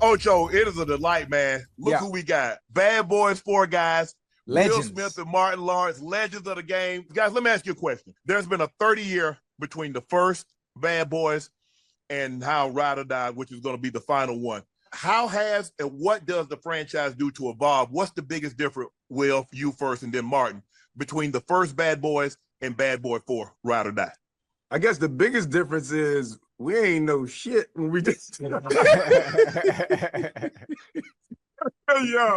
Ocho, it is a delight, man. Look who we got. Bad Boys, 4 guys. Legends. Will Smith and Martin Lawrence, legends of the game. Guys, let me ask you a question. There's been a 30-year between the first Bad Boys and how Ride or Die, which is going to be the final one. How has and what does the franchise do to evolve? What's the biggest difference, Will, you first and then Martin, between the first Bad Boys and Bad Boy 4, Ride or Die? I guess the biggest difference is we ain't no shit when we just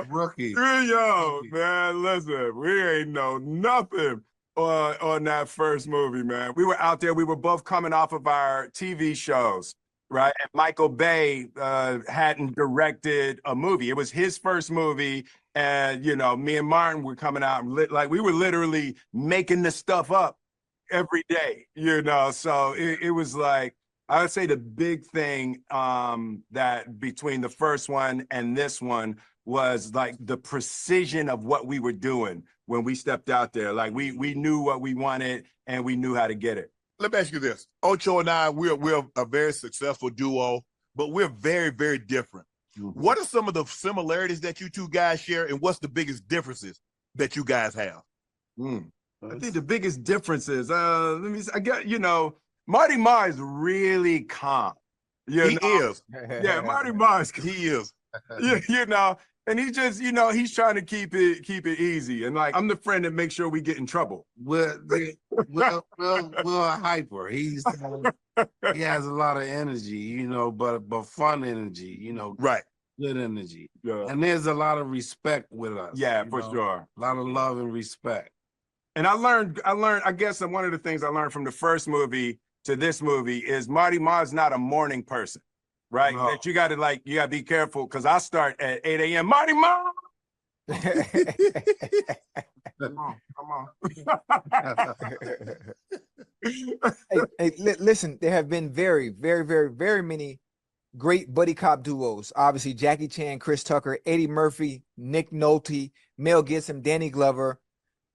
Rookie. Man, listen, we ain't know nothing on that first movie, man. We were out there, we were both coming off of our TV shows, right? And Michael Bay hadn't directed a movie. It was his first movie. And, you know, me and Martin were coming out, like we were literally making this stuff up every day, you know? So it was like, I would say the big thing that between the first one and this one was like the precision of what we were doing when we stepped out there. Like we knew what we wanted and we knew how to get it. Let me ask you this. Ocho and I, we're a very successful duo, but we're very, very different. What are some of the similarities that you two guys share, and what's the biggest differences that you guys have? I think the biggest difference is, I get, you know, Marty Ma is really calm. He is. Yeah, Marty Ma is. He is. You know, and he just, you know, he's trying to keep it easy. And like, I'm the friend that makes sure we get in trouble. We're hyper. He has a lot of energy, you know, but fun energy, you know. Right. Good energy. Yeah. And there's a lot of respect with us. Yeah, for sure. A lot of love and respect. And I guess one of the things I learned from the first movie to this movie is Marty Ma is not a morning person, right? No. That you gotta be careful, because I start at 8 a.m. Marty Ma! Come on. Listen, there have been very, very, very, very many great buddy cop duos. Obviously, Jackie Chan, Chris Tucker, Eddie Murphy, Nick Nolte, Mel Gibson, Danny Glover.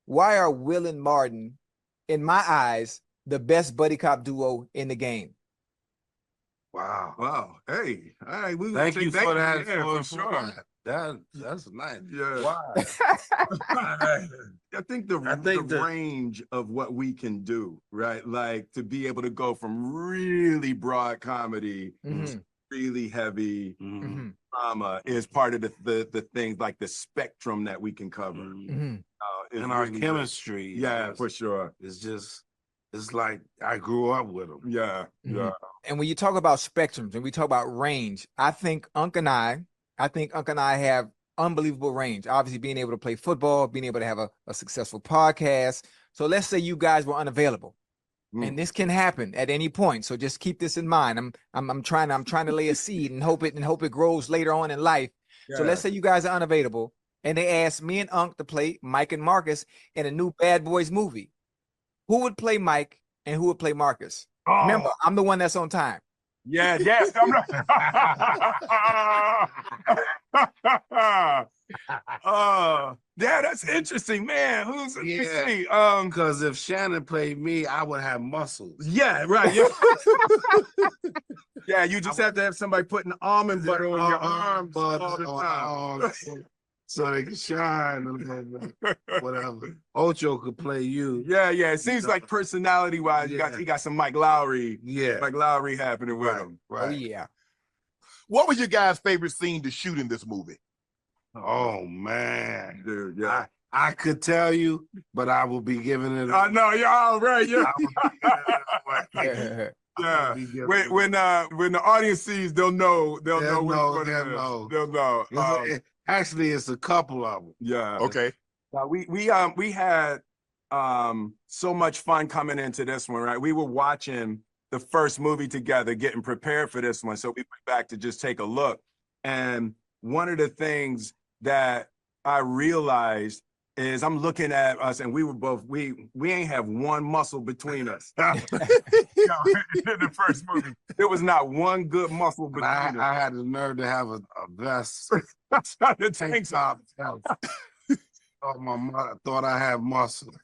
Why are Will and Martin, in my eyes, the best buddy cop duo in the game? Wow. Hey, all right. Thank you for that. Yeah, for sure. sure. That's nice. Yeah. Why? I think the range of what we can do, right? Like to be able to go from really broad comedy, really heavy drama is part of the things, like the spectrum that we can cover. And our chemistry. Yeah, for sure. It's like I grew up with them. Yeah. And when you talk about spectrums and we talk about range, I think Unc and I have unbelievable range. Obviously, being able to play football, being able to have a successful podcast. So let's say you guys were unavailable, and this can happen at any point. So just keep this in mind. I'm trying to lay a seed and hope it grows later on in life. Yeah. So let's say you guys are unavailable, and they asked me and Unc to play Mike and Marcus in a new Bad Boys movie. Who would play Mike and who would play Marcus? Oh. Remember, I'm the one that's on time. Yeah, yes. Yeah, that's interesting, man. Because if Shannon played me, I would have muscles. Yeah, right. Yeah, yeah, you just have to have somebody putting almond butter on your arms all the time. So they can shine a little bit, whatever. Ocho could play you. Yeah. It seems like personality-wise, he got some Mike Lowry. Yeah. Mike Lowry happening with him. Right. Oh, yeah. What was your guys' favorite scene to shoot in this movie? Oh, man. Dude, yeah. I could tell you, but I will be giving it away. No, you're all right. Yeah. Yeah. When the audience sees, they'll know. They'll know. Actually, it's a couple of them. Yeah. Okay. We had so much fun coming into this one, right? We were watching the first movie together, getting prepared for this one. So we went back to just take a look. And one of the things that I realized is I'm looking at us, and we were both, we ain't have one muscle between us. In the first movie, there was not one good muscle between us. I had the nerve to have a vest. The tank top. Oh, my mother thought I had muscle.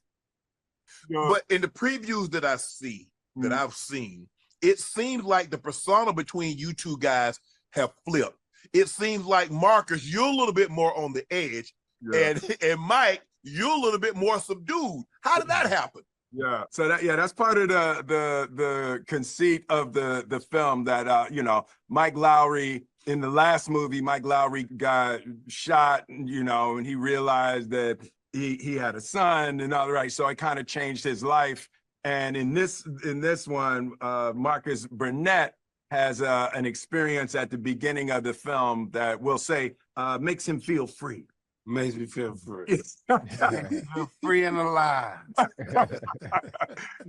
But in the previews that I've seen, it seems like the persona between you two guys have flipped. it seems like Marcus, you're a little bit more on the edge, and Mike, you're a little bit more subdued. How did that happen? Yeah. So that's part of the conceit of the film that Mike Lowry, in the last movie, Mike Lowry got shot, and he realized that he had a son and all right. So I kind of changed his life. And in this one, Marcus Burnett has an experience at the beginning of the film that we'll say makes him feel free. Makes me feel free. Feel free and alive.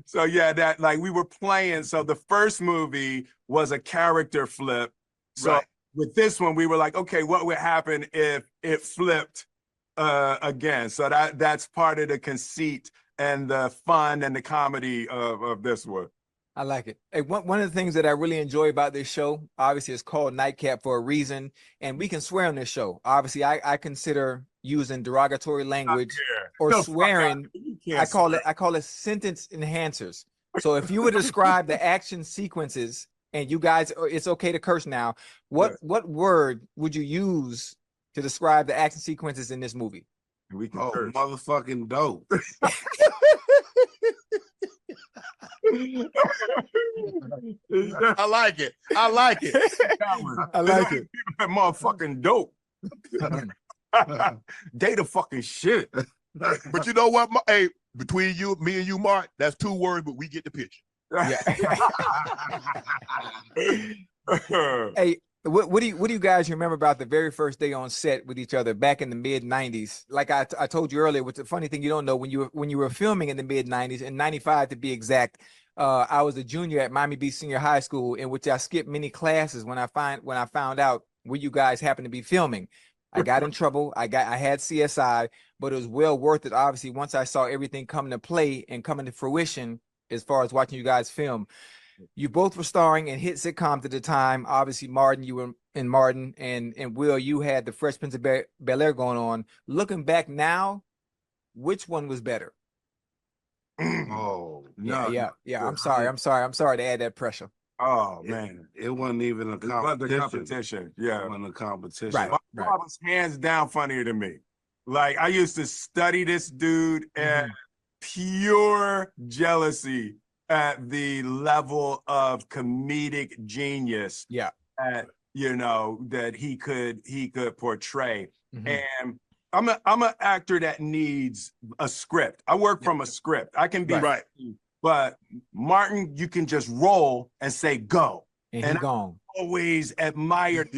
So that like we were playing. So the first movie was a character flip. So with this one, we were like, okay, what would happen if it flipped again? So that's part of the conceit and the fun and the comedy of this one. I like it. Hey, one of the things that I really enjoy about this show, obviously, it's called Nightcap for a reason, and we can swear on this show. Obviously, I consider using derogatory language or swearing. I call it sentence enhancers. So if you would describe the action sequences, and you guys, it's okay to curse now. What word would you use to describe the action sequences in this movie? We can curse. Motherfucking dope. I like it. I like it. I like it. That motherfucking dope. They the fucking shit. But you know what? Hey, between me and you, Mark, that's 2 words, but we get the picture. Yeah. Hey, what do you guys remember about the very first day on set with each other back in the mid-90s? Like I told you earlier, what's the funny thing you don't know, when you were filming in the mid-90s, in 95 to be exact, I was a junior at Miami Beach Senior High School, in which I skipped many classes when I found out where you guys happened to be filming. I got in trouble. I had CSI, but it was well worth it. Obviously, once I saw everything come to play and come into fruition, as far as watching you guys film. You both were starring in hit sitcoms at the time. Obviously, Martin, you were in Martin, and Will, you had the Fresh Prince of Bel-Air going on. Looking back now, which one was better? Oh, no. Yeah. I'm sorry to add that pressure. Oh man, it wasn't even a competition. Yeah, it wasn't a competition. Right. Bob was hands down funnier than me. Like, I used to study this dude and pure jealousy at the level of comedic genius that he could portray. And I'm an actor that needs a script. I work from a script. I can be but Martin, you can just roll and say go. And gone. Always admired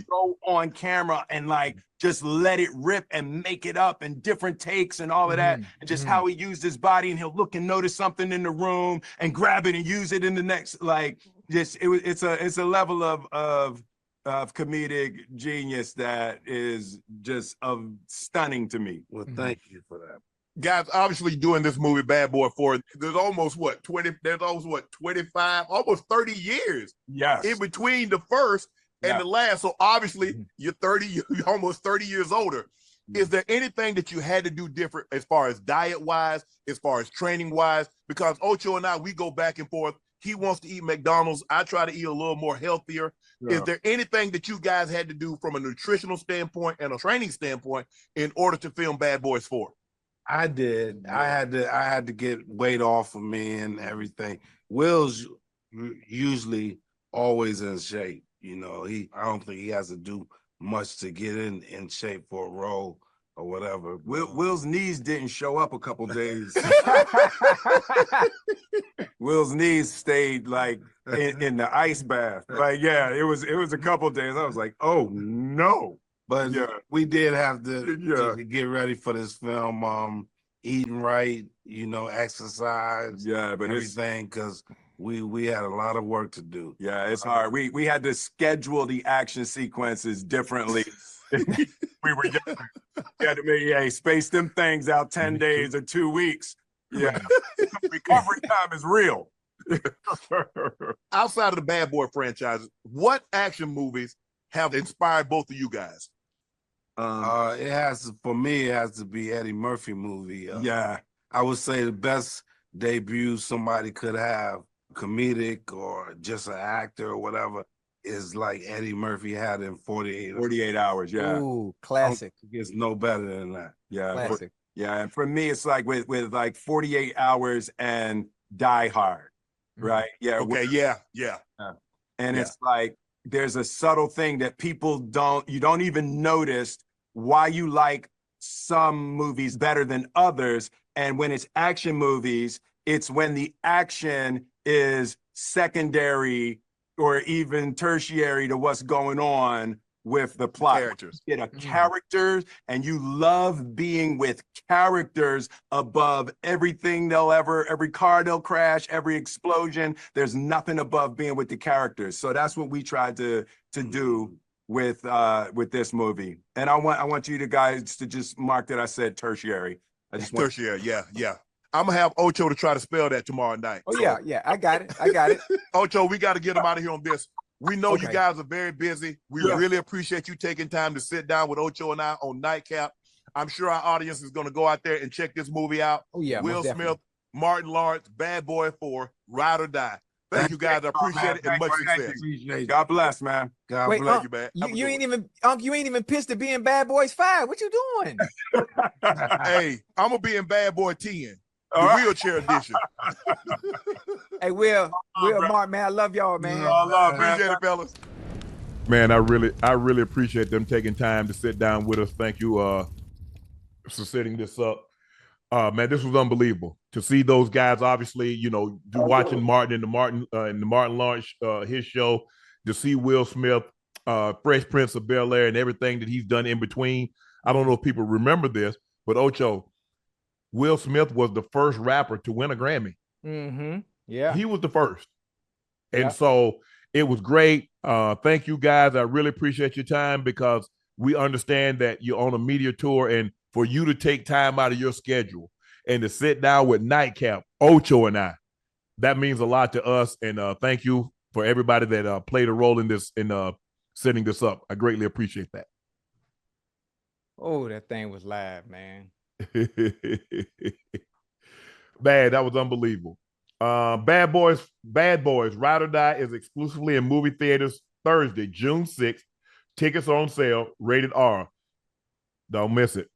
go on camera and like just let it rip and make it up and different takes and all of that, and just how he used his body, and he'll look and notice something in the room and grab it and use it in the next, like, just it's a level of comedic genius that is just stunning to me. Well, thank you for that. Guys, obviously doing this movie Bad Boy 4, there's almost 25, almost 30 years in between the first and the last. So obviously you're almost 30 years older. Is there anything that you had to do different as far as diet wise, as far as training wise? Because Ocho and I, we go back and forth. He wants to eat McDonald's. I try to eat a little more healthier. Is there anything that you guys had to do from a nutritional standpoint and a training standpoint in order to film Bad Boys 4? I did. I had to get weight off of me and everything. Will's usually always in shape. I don't think he has to do much to get in shape for a role or whatever. Will's knees didn't show up a couple days. Will's knees stayed like in the ice bath. Like, it was a couple days. I was like, oh no. But we did have to get ready for this film, eating right, exercise, but everything, because we had a lot of work to do. Yeah, it's hard. We had to schedule the action sequences differently. We were younger. We had to space them things out 10 days or 2 weeks. Yeah, recovery time is real. Outside of the Bad Boy franchise, what action movies have inspired both of you guys? For me, it has to be Eddie Murphy movie. I would say the best debut somebody could have, comedic or just an actor or whatever, is like Eddie Murphy had in 48. 48 hours. Yeah. Ooh, classic. It gets no better than that. Yeah. Classic. Yeah. And for me, it's like with like 48 hours and Die Hard. Right. Yeah. Okay. Yeah. And Yeah. it's like there's a subtle thing that people you don't even notice why you like some movies better than others. And when it's action movies, it's when the action is secondary or even tertiary to what's going on with the plot. Characters. You get a characters, and you love being with characters above everything every car they'll crash, every explosion. There's nothing above being with the characters. So that's what we tried to do with this movie. And I want you guys to just mark that I said tertiary. I just want Tertiary. Yeah. I'm gonna have Ocho to try to spell that tomorrow night. Oh yeah, I got it. Ocho, we got to get him out of here on this. We know you Okay. guys are very busy. We really appreciate you taking time to sit down with Ocho and I on Nightcap. I'm sure our audience is going to go out there and check this movie out. Oh yeah, Will most Smith, definitely. Martin Lawrence, Bad Boy 4, Ride or Die. Thank you guys. I appreciate it and much success. Appreciate you. God bless, man. God Wait, bless you, man. You ain't even you ain't even pissed at being Bad Boys 5. What you doing? Hey, I'm gonna be in Bad Boy 10, the All right. wheelchair edition. Hey, Will, Mark, man, I love y'all, man. Appreciate it, fellas. Man, I really appreciate them taking time to sit down with us. Thank you for setting this up. Man, this was unbelievable to see those guys. Obviously, watching Martin and the Martin Lawrence his show, to see Will Smith, Fresh Prince of Bel-Air, and everything that he's done in between. I don't know if people remember this, but Ocho, Will Smith was the first rapper to win a Grammy. Mm-hmm. Yeah. He was the first. And Yeah. so it was great. Thank you guys. I really appreciate your time, because we understand that you're on a media tour, and for you to take time out of your schedule and to sit down with Nightcap, Ocho and I, that means a lot to us. And thank you for everybody that played a role in this, in setting this up. I greatly appreciate that. Oh, that thing was live, man. Man, that was unbelievable. Bad Boys, Ride or Die is exclusively in movie theaters Thursday, June 6th. Tickets are on sale, rated R. Don't miss it.